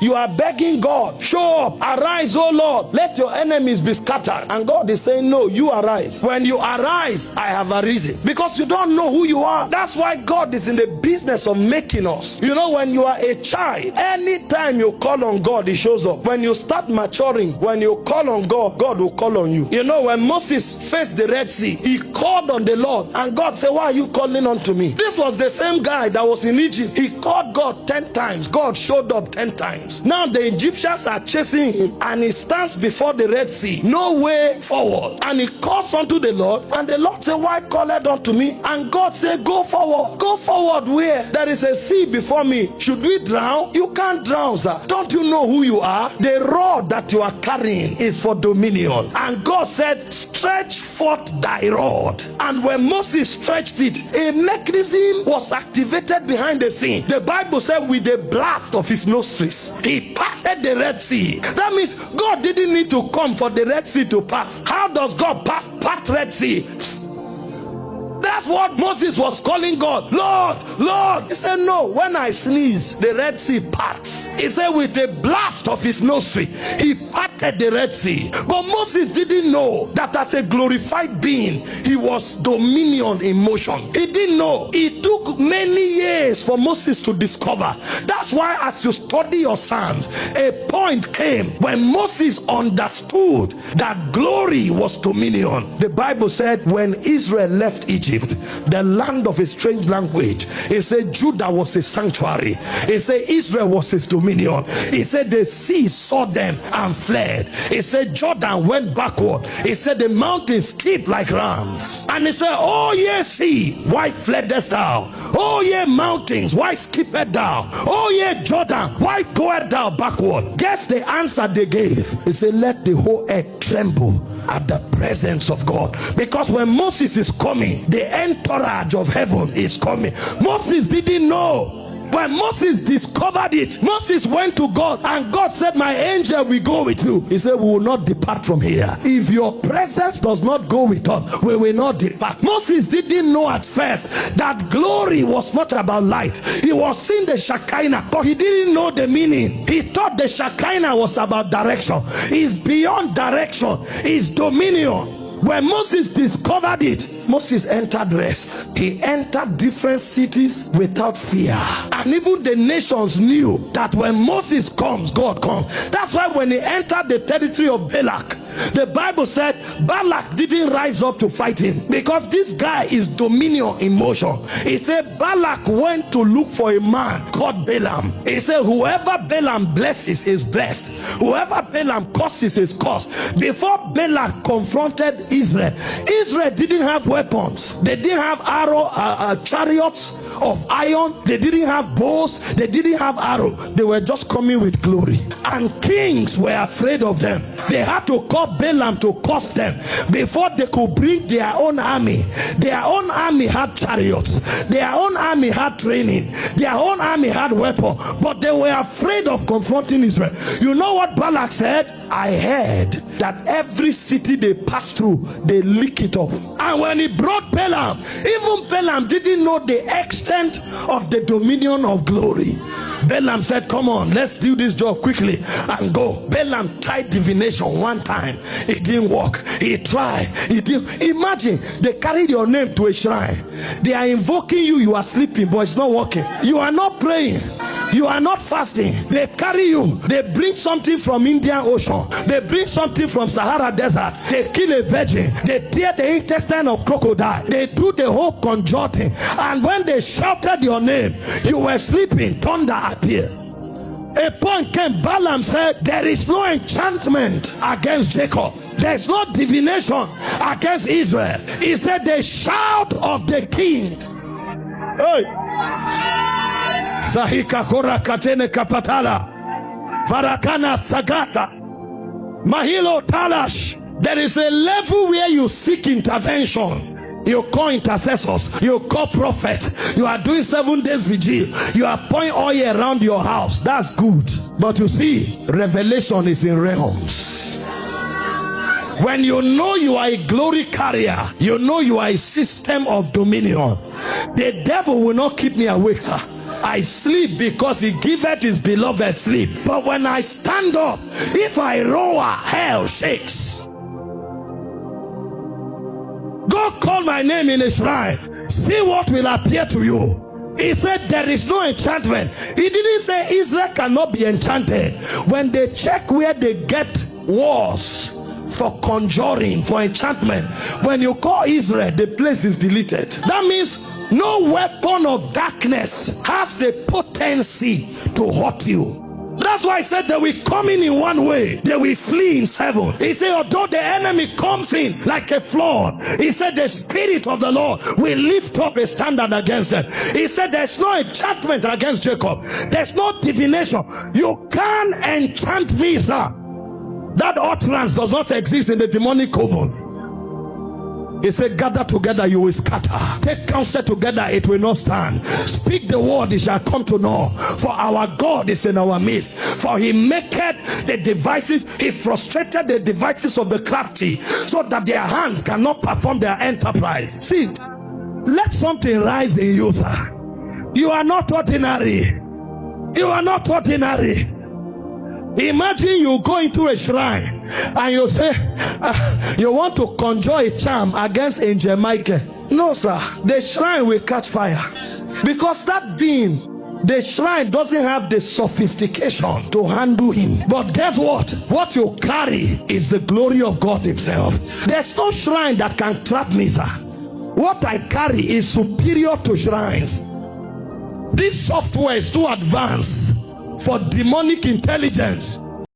You are begging God, show up, arise, oh Lord, let your enemies be scattered. And God is saying, no, you arise. When you arise, I have arisen. Because you don't know who you are. That's why God is in the business of making us. You know, when you are a child, anytime you call on God, he shows up. When you start maturing, when you call on God, God will call on you. You know, when Moses faced the Red Sea, he called on the Lord, and God said, why are you calling unto me? This was the same guy that was in Egypt. He called God 10 times. God showed up 10 times. Now the Egyptians are chasing him, and he stands before the Red Sea, no way forward. And he calls unto the Lord, and the Lord said, why calleth unto me? And God said, go forward. Go forward where? There is a sea before me. Should we drown? You can't drown, sir. Don't you know who you are? The rod that you are carrying is for dominion. And God said, stretch forth thy rod. And when Moses stretched it, a mechanism was activated behind the scene. The Bible said, with the blast of his nostrils, he parted the Red Sea. That means God didn't need to come for the Red Sea to pass. How does God part Red Sea? That's what Moses was calling God. Lord, Lord. He said, no, when I sneeze, the Red Sea parts. He said, with the blast of his nostril, he parted the Red Sea. But Moses didn't know that as a glorified being, he was dominion in motion. He didn't know. It took many years for Moses to discover. That's why as you study your Psalms, a point came when Moses understood that glory was dominion. The Bible said when Israel left Egypt, the land of a strange language, it said Judah was a sanctuary. It said Israel was his dominion. It said the sea saw them and fled. It said Jordan went backward. It said the mountains skipped like rams. And it said, oh yeah, sea, why fleddest thou? Oh yeah, mountains, why skippest thou? Oh yeah, Jordan, why goest thou backward? Guess the answer they gave. It said, let the whole earth tremble at the presence of God. Because when Moses is coming, the entourage of heaven is coming. Moses didn't know. When Moses discovered it, Moses went to God, and God said, my angel will go with you. He said, we will not depart from here. If your presence does not go with us, we will not depart. Moses didn't know at first that glory was not about light. He was seeing the Shekinah, but he didn't know the meaning. He thought the Shekinah was about direction. It's beyond direction. It's dominion. When Moses discovered it, Moses entered rest. He entered different cities without fear. And even the nations knew that when Moses comes, God comes. That's why when he entered the territory of Balak, the Bible said Balak didn't rise up to fight him, because this guy is dominion in motion. He said Balak went to look for a man called Balaam. He said whoever Balaam blesses is blessed, whoever Balaam curses is cursed. Before Balak confronted Israel, Israel didn't have weapons. They didn't have chariots of iron. They didn't have bows. They didn't have arrow. They were just coming with glory. And kings were afraid of them. They had to call Balaam to curse them before they could bring their own army. Their own army had chariots. Their own army had training. Their own army had weapons. But they were afraid of confronting Israel. You know what Balak said? I heard that every city they pass through, they lick it up. And when he brought Balaam, even Balaam didn't know the extent of the dominion of glory. Balaam said, come on, let's do this job quickly and go. Balaam tried divination one time. It didn't work. He tried. It didn't. Imagine, they carried your name to a shrine. They are invoking you. You are sleeping, but it's not working. You are not praying. You are not fasting. They carry you. They bring something from Indian Ocean. They bring something from Sahara Desert. They kill a virgin. They tear the intestine of crocodile. They do the whole conjuring. And when they shouted your name, you were sleeping. Thunder appeared. A point came. Balaam said, there is no enchantment against Jacob. There's no divination against Israel. He said, the shout of the king. Hey. Sahika kora katene kapatala. Varakana sagata. Mahilo talash. There is a level where you seek intervention. You call intercessors, you call prophet, you are doing 7 days vigil, you are pouring oil around your house. That's good. But you see, revelation is in realms. When you know you are a glory carrier, you know you are a system of dominion. The devil will not keep me awake, sir. I sleep because he giveth his beloved sleep. But when I stand up, if I roar, hell shakes. Go call my name in a shrine. See what will appear to you. He said there is no enchantment. He didn't say Israel cannot be enchanted. When they check where they get wars for conjuring, for enchantment, when you call Israel, the place is deleted. That means no weapon of darkness has the potency to hurt you. That's why I said they will come in one way, they will flee in seven. He said, although the enemy comes in like a flood, he said the Spirit of the Lord will lift up a standard against them. He said there's no enchantment against Jacob. There's no divination. You can't enchant me, sir. That utterance does not exist in the demonic coven. He said, gather together, you will scatter. Take counsel together, it will not stand. Speak the word, it shall come to naught. For our God is in our midst. For he maketh the devices, he frustrated the devices of the crafty, so that their hands cannot perform their enterprise. See, let something rise in you, sir. You are not ordinary. You are not ordinary. Imagine you go into a shrine and you say you want to conjure a charm against Angel Michael. No, sir. The shrine will catch fire, because that being, the shrine doesn't have the sophistication to handle him. But guess what? What you carry is the glory of God himself. There's no shrine that can trap me, sir. What I carry is superior to shrines. This software is too advanced for demonic intelligence.